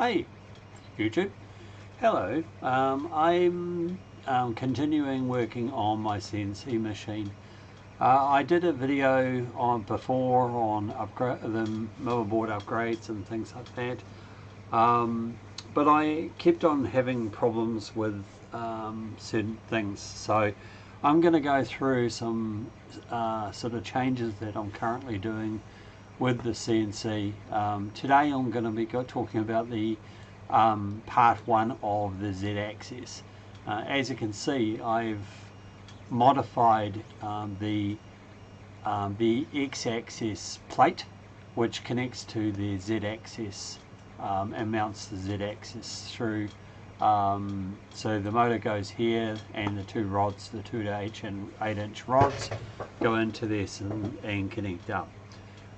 Hey YouTube, hello. I'm continuing working on my CNC machine. I did a video before on the motherboard upgrades and things like that, but I kept on having problems with certain things, so I'm going to go through some sort of changes that I'm currently doing with the CNC. Today I'm going to be talking about the part 1 of the Z-axis. As you can see, I've modified the X-axis plate, which connects to the Z-axis and mounts the Z-axis through. So the motor goes here, and the two rods, the 2 to 8-inch rods, go into this and connect up.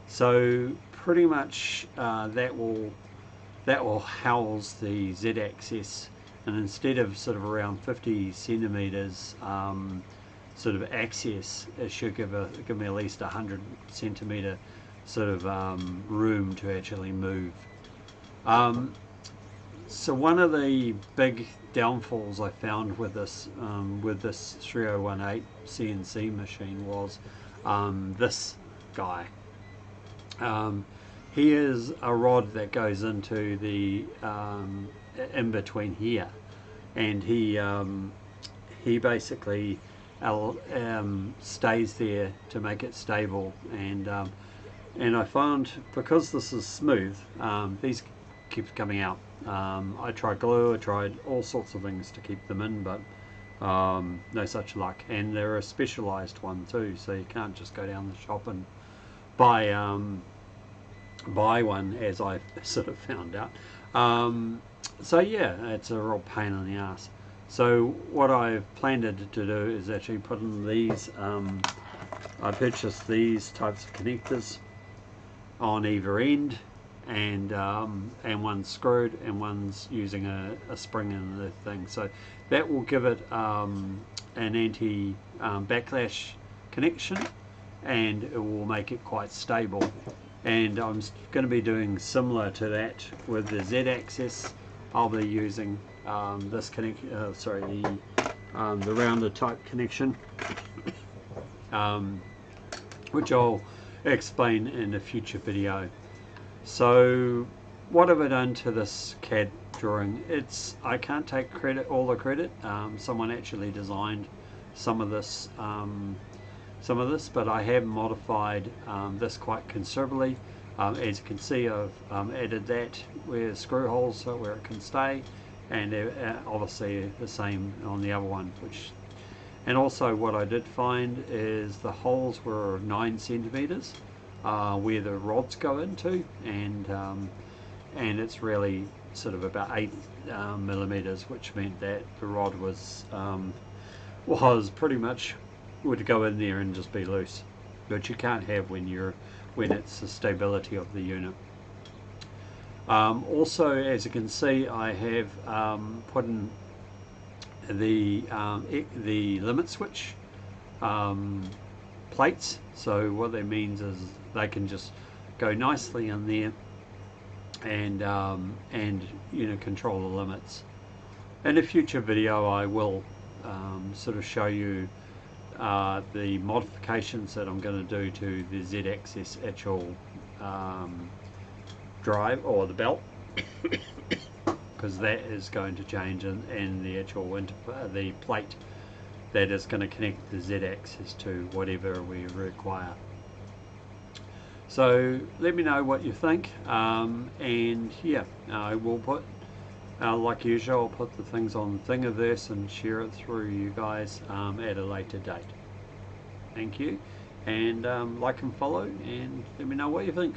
So pretty much that will house the Z-axis, and instead of sort of around 50 centimeters sort of access, it should give me at least 100 centimeter sort of room to actually move. So one of the big downfalls I found with this 3018 CNC machine was this guy. Here's a rod that goes into the in between here, and he basically stays there to make it stable, and I found, because this is smooth, these keep coming out. I tried glue, I tried all sorts of things to keep them in, but no such luck. And they're a specialized one too, so you can't just go down the shop and buy one, as I sort of found out. So yeah, it's a real pain in the ass. So what I've planned to do is actually put in these. I purchased these types of connectors on either end, and one's screwed and one's using a spring in the thing. So that will give it an anti backlash connection, and it will make it quite stable. And I'm going to be doing similar to that with the Z-axis. I'll be using this the rounded type connection, which I'll explain in a future video. So what have I done to this CAD drawing? I can't take all the credit. Someone actually designed some of this, but I have modified this quite considerably. As you can see, I've added that where screw holes, so where it can stay, and obviously the same on the other one. And also what I did find is the holes were 9 centimeters where the rods go into, and it's really sort of about 8 millimeters, which meant that the rod was pretty much would go in there and just be loose, which you can't have when it's the stability of the unit. Also, as you can see, I have put in the limit switch plates. So what that means is they can just go nicely in there and control the limits. In a future video I will sort of show you the modifications that I'm going to do to the Z-axis actual drive, or the belt, because that is going to change, and the actual the plate that is going to connect the Z-axis to whatever we require. So let me know what you think, and yeah, I will put, like usual, I'll put the things on Thingiverse and share it through you guys at a later date. Thank you, and like and follow, and let me know what you think.